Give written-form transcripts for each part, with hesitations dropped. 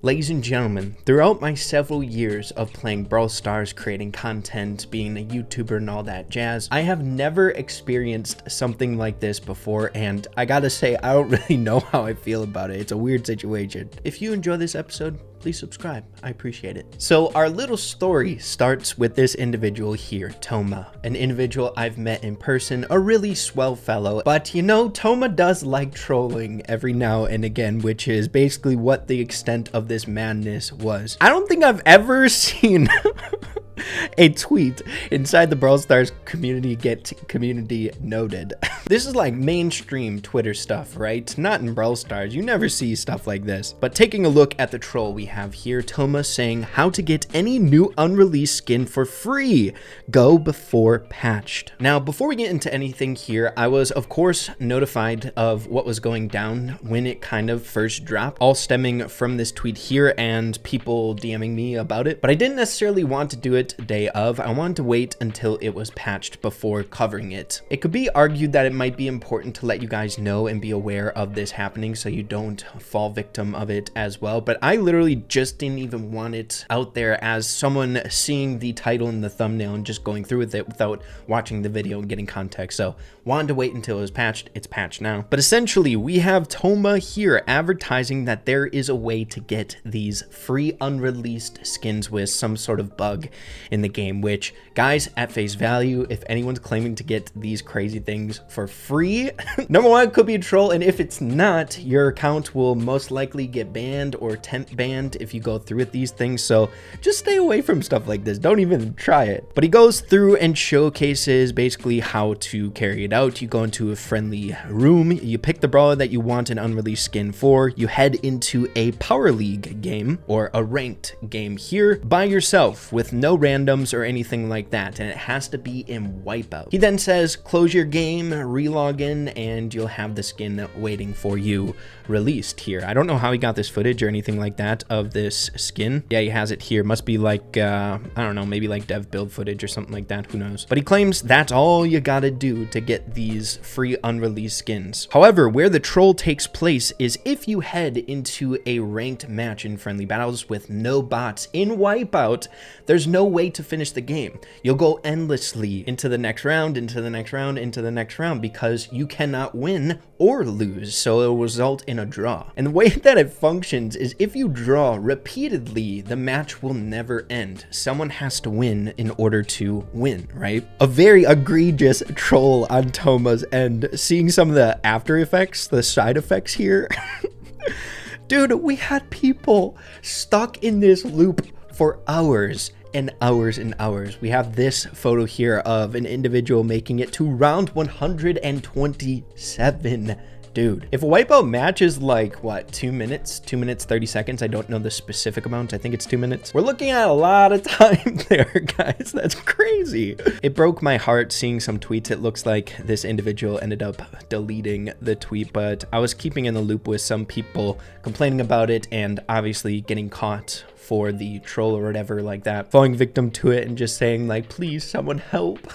Ladies and gentlemen, throughout my several years of playing Brawl Stars, creating content, being a YouTuber and all that jazz, I have never experienced something like this before, and I gotta say, I don't really know how I feel about it. It's a weird situation. If you enjoy this episode, please subscribe. I appreciate it. So our little story starts with this individual here, Toma, an individual I've met in person, a really swell fellow, but you know, Toma does like trolling every now and again, which is basically what the extent of this madness was. I don't think I've ever seen a tweet inside the Brawl Stars community get community noted. This is like mainstream Twitter stuff, right? Not in Brawl Stars. You never see stuff like this. But taking a look at the troll we have here, Toma saying how to get any new unreleased skin for free. Go before patched. Now, before we get into anything here, I was of course notified of what was going down when it kind of first dropped, all stemming from this tweet here and people DMing me about it. But I didn't necessarily want to do it day of. I wanted to wait until it was patched before covering it. It could be argued that it might be important to let you guys know and be aware of this happening so you don't fall victim of it as well, but I literally just didn't even want it out there as someone seeing the title and the thumbnail and just going through with it without watching the video and getting context. So wanted to wait until it was patched. It's patched now. But essentially we have Toma here advertising that there is a way to get these free unreleased skins with some sort of bug in the game, which guys, at face value, if anyone's claiming to get these crazy things for free, number one, it could be a troll, and if it's not, your account will most likely get banned or temp banned if you go through with these things. So just stay away from stuff like this. Don't even try it. But he goes through and showcases basically how to carry it out. You go into a friendly room, you pick the brawler that you want an unreleased skin for, you head into a power league game or a ranked game here by yourself with no randoms or anything like that, and it has to be in wipeout. He then says close your game, relog in, and you'll have the skin waiting for you released here. I don't know how he got this footage or anything like that of this skin. Yeah, he has it here. Must be like I don't know, maybe like dev build footage or something like that, who knows. But he claims that's all you gotta do to get these free unreleased skins. However, where the troll takes place is if you head into a ranked match in friendly battles with no bots in wipeout, there's no way to finish the game. You'll go endlessly into the next round, into the next round, into the next round, because you cannot win or lose, so it'll result in a draw. And the way that it functions is if you draw repeatedly, the match will never end. Someone has to win in order to win, right? A very egregious troll on Toma's end. Seeing some of the after effects, the side effects here. Dude, we had people stuck in this loop for hours and hours and hours. We have this photo here of an individual making it to round 127. Dude, if a wipeout match is like, what, 2 minutes? 2 minutes, 30 seconds? I don't know the specific amount. I think it's 2 minutes. We're looking at a lot of time there, guys. That's crazy. It broke my heart seeing some tweets. It looks like this individual ended up deleting the tweet, but I was keeping in the loop with some people complaining about it and obviously getting caught for the troll or whatever like that, falling victim to it and just saying like, please someone help.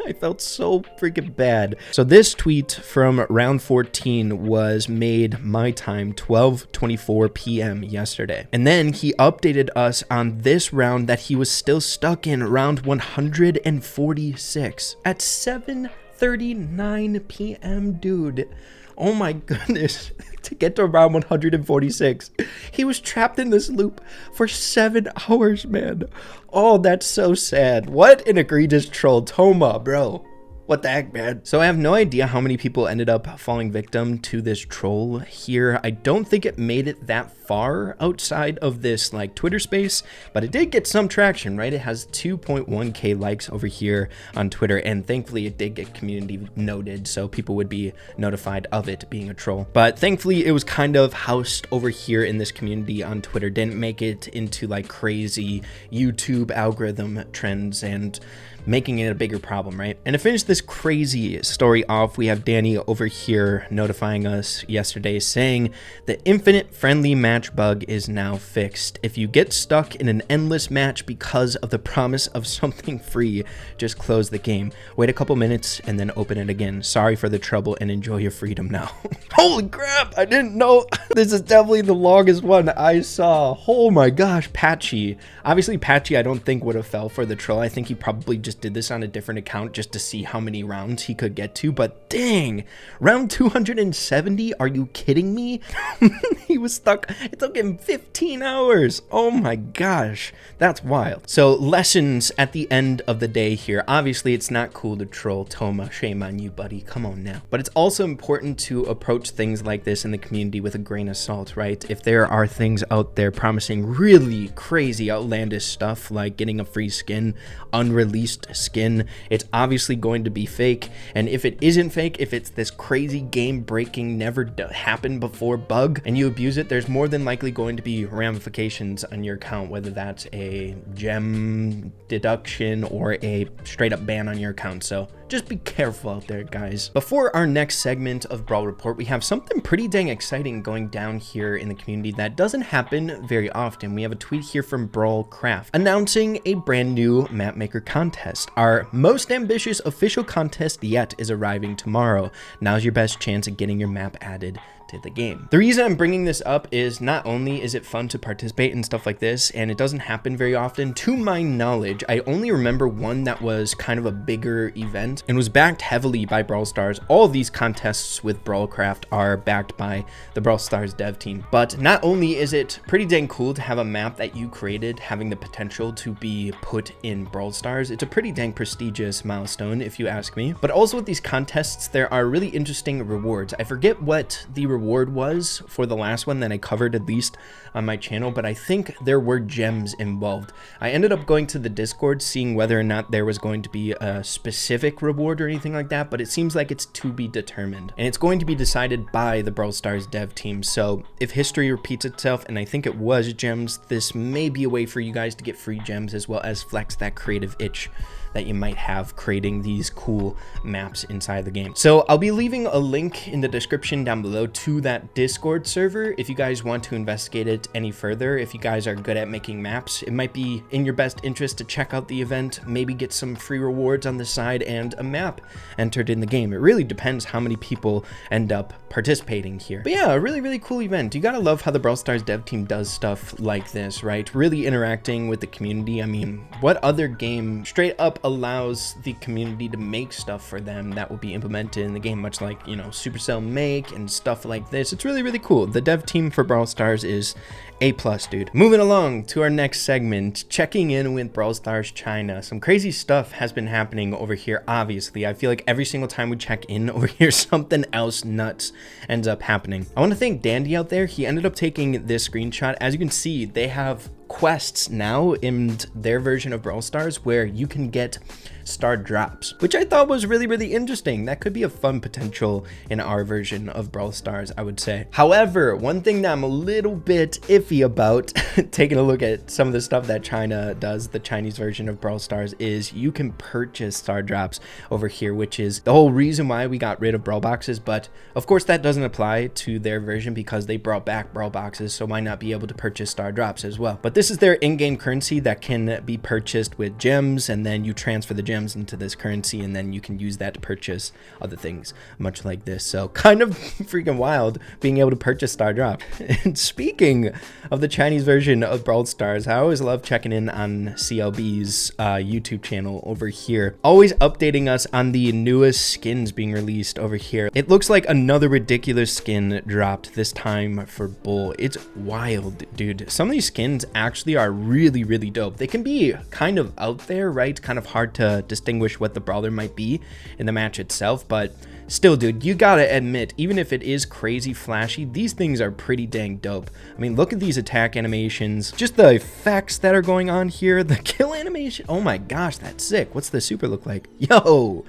I felt so freaking bad. So this tweet from round 14 was made my time 12:24 p.m. yesterday. And then he updated us on this round that he was still stuck in round 146 at 7:39 p.m. dude. Oh my goodness, to get to around 146. He was trapped in this loop for 7 hours, man. Oh, that's so sad. What an egregious troll. Toma, bro. What the heck, man? So I have no idea how many people ended up falling victim to this troll here. I don't think it made it that far outside of this like Twitter space, but it did get some traction, right? It has 2.1k likes over here on Twitter, and thankfully it did get community noted, so people would be notified of it being a troll. But thankfully it was kind of housed over here in this community on Twitter, didn't make it into like crazy YouTube algorithm trends and making it a bigger problem, right? And to finish this crazy story off, we have Danny over here notifying us yesterday saying the infinite friendly match bug is now fixed. If you get stuck in an endless match because of the promise of something free, just close the game. Wait a couple minutes and then open it again. Sorry for the trouble and enjoy your freedom now. Holy crap, I didn't know. This is definitely the longest one I saw. Oh my gosh, Patchy. Obviously Patchy I don't think would have fell for the troll. I think he probably just did this on a different account just to see how many rounds he could get to, but dang, round 270, are you kidding me? He was stuck. It took him 15 hours. Oh my gosh, that's wild. So lessons at the end of the day here. Obviously it's not cool to troll Toma. Shame on you, buddy. Come on now. But it's also important to approach things like this in the community with a grain of salt, right? If there are things out there promising really crazy outlandish stuff like getting a free skin, unreleased skin, it's obviously going to be fake. And if it isn't fake, if it's this crazy game breaking never happened before bug and you abuse it, there's more than likely going to be ramifications on your account, whether that's a gem deduction or a straight up ban on your account. So just be careful out there, guys. Before our next segment of Brawl Report, we have something pretty dang exciting going down here in the community that doesn't happen very often. We have a tweet here from Brawl Craft announcing a brand new map maker contest. Our most ambitious official contest yet is arriving tomorrow. Now's your best chance at getting your map added to the game. The reason I'm bringing this up is not only is it fun to participate in stuff like this, and it doesn't happen very often, to my knowledge, I only remember one that was kind of a bigger event and was backed heavily by Brawl Stars. All of these contests with Brawlcraft are backed by the Brawl Stars dev team. But not only is it pretty dang cool to have a map that you created having the potential to be put in Brawl Stars, it's a pretty dang prestigious milestone if you ask me. But also with these contests, there are really interesting rewards. I forget what the reward was for the last one that I covered, at least on my channel, but I think there were gems involved. I ended up going to the Discord, seeing whether or not there was going to be a specific reward or anything like that, but it seems like it's to be determined, and it's going to be decided by the Brawl Stars dev team. So if history repeats itself, and I think it was gems, this may be a way for you guys to get free gems as well as flex that creative itch that you might have creating these cool maps inside the game. So I'll be leaving a link in the description down below to that Discord server if you guys want to investigate it any further. If you guys are good at making maps, it might be in your best interest to check out the event, maybe get some free rewards on the side and a map entered in the game. It really depends how many people end up participating here. But yeah, a really cool event. You gotta love how the Brawl Stars dev team does stuff like this, right? Really interacting with the community. I mean, what other game straight up allows the community to make stuff for them that will be implemented in the game, much like, you know, Supercell make and stuff like this? It's really cool. The dev team for Brawl Stars is A+, dude. Moving along to our next segment, checking in with Brawl Stars China. Some crazy stuff has been happening over here, obviously. I feel like every single time we check in over here, something else nuts ends up happening. I want to thank Dandy out there. He ended up taking this screenshot. As you can see, they have quests now in their version of Brawl Stars where you can get star drops, which I thought was really interesting. That could be a fun potential in our version of Brawl Stars, I would say. However, one thing that I'm a little bit iffy about taking a look at some of the stuff that China does, the Chinese version of Brawl Stars, is you can purchase star drops over here, which is the whole reason why we got rid of Brawl Boxes. But of course that doesn't apply to their version because they brought back Brawl Boxes, so why not be able to purchase star drops as well? But this is their in-game currency that can be purchased with gems, and then you transfer the gems into this currency, and then you can use that to purchase other things, much like this. So kind of freaking wild being able to purchase star drop. And speaking of the Chinese version of Brawl Stars, I always love checking in on CLB's YouTube channel over here, always updating us on the newest skins being released over here. It looks like another ridiculous skin dropped, this time for Bull. It's wild, dude. Some of these skins actually are really dope. They can be kind of out there, right? Kind of hard to distinguish what the brawler might be in the match itself, but still, dude, you gotta admit, even if it is crazy flashy, these things are pretty dang dope. I mean, look at these attack animations, just the effects that are going on here, the kill animation. Oh my gosh, that's sick. What's the super look like? Yo,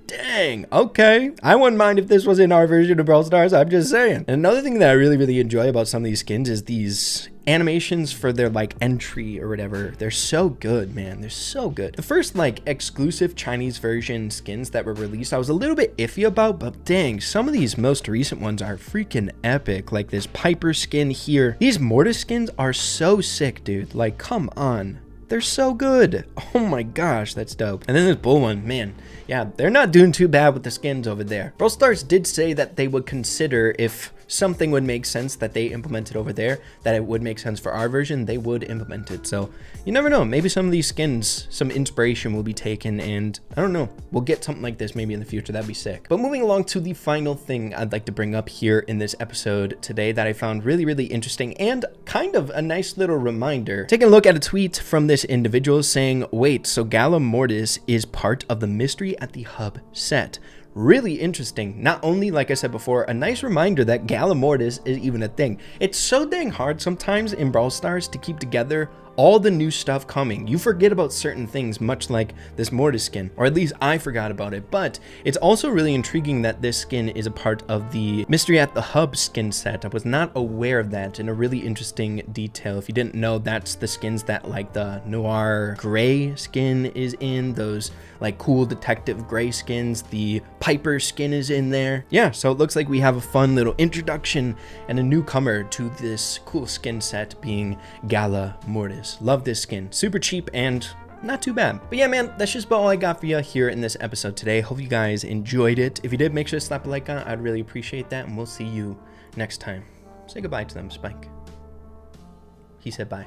Dang, okay. I wouldn't mind if this was in our version of Brawl Stars, I'm just saying. And another thing that I really enjoy about some of these skins is these animations for their like entry or whatever. They're so good, man. They're so good. The first like exclusive Chinese version skins that were released, I was a little bit iffy about, but dang, some of these most recent ones are freaking epic. Like this Piper skin here. These Mortis skins are so sick, dude. Like, come on. They're so good. Oh my gosh, that's dope. And then this Bull one, man. Yeah, they're not doing too bad with the skins over there. Brawl Stars did say that they would consider if something would make sense that they implemented over there, that it would make sense for our version, they would implement it. So you never know, maybe some of these skins, some inspiration will be taken, and I don't know, we'll get something like this maybe in the future. That'd be sick. But moving along to the final thing I'd like to bring up here in this episode today that I found really interesting and kind of a nice little reminder. Taking a look at a tweet from this individual saying, wait, so Gala Mortis is part of the Mystery at the Hub set. Really interesting. Not only, like I said before, a nice reminder that Gala Mortis is even a thing. It's so dang hard sometimes in Brawl Stars to keep together all the new stuff coming. You forget about certain things, much like this Mortis skin, or at least I forgot about it. But it's also really intriguing that this skin is a part of the Mystery at the Hub skin set. I was not aware of that, in a really interesting detail. If you didn't know, that's the skins that like the Noir Gray skin is in, those like cool detective gray skins. The Piper skin is in there. Yeah, so it looks like we have a fun little introduction and a newcomer to this cool skin set being Gala Mortis. Love this skin. Super cheap and not too bad. But yeah, man, that's just about all I got for you here in this episode today. Hope you guys enjoyed it. If you did, make sure to slap a like on it. I'd really appreciate that, and we'll see you next time. Say goodbye to them, Spike. He said bye.